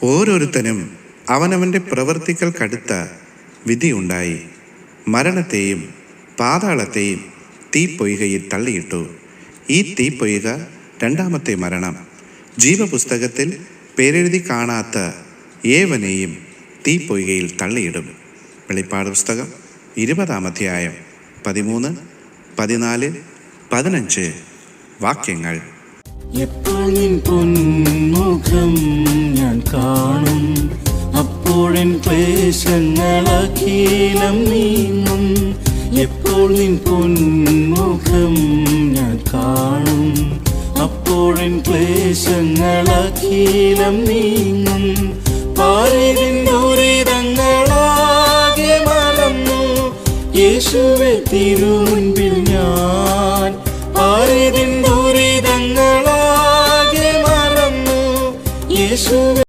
ഓരോരുത്തനും അവനവൻ്റെ പ്രവൃത്തികൾക്കടുത്ത വിധിയുണ്ടായി. മരണത്തെയും പാതാളത്തെയും തീപ്പൊയ്കയിൽ തള്ളിയിട്ടു. ഈ തീപ്പൊയ്ക രണ്ടാമത്തെ മരണം. ജീവപുസ്തകത്തിൽ പേരെഴുതി കാണാത്ത ഏവനെയും തീപ്പൊയ്കയിൽ തള്ളിയിടും. വെളിപ്പാട് പുസ്തകം 20-ാം അധ്യായം 13, 14, 15 വാക്യങ്ങൾ. എപ്പോൾ നിൻ പൊന്മുഖം ഞാൻ കാണും, അപ്പോഴെൻ ക്ലേശങ്ങളഖിലം നീങ്ങും. എപ്പോൾ നിൻ പൊന്മുഖം ഞാൻ കാണും, അപ്പോഴെൻ ക്ലേശങ്ങളഖിലം നീങ്ങും. പാരിതിൻ ദുരിതങ്ങളാകെ മറന്നു യേശുവേ തിരുമുൻപിൽ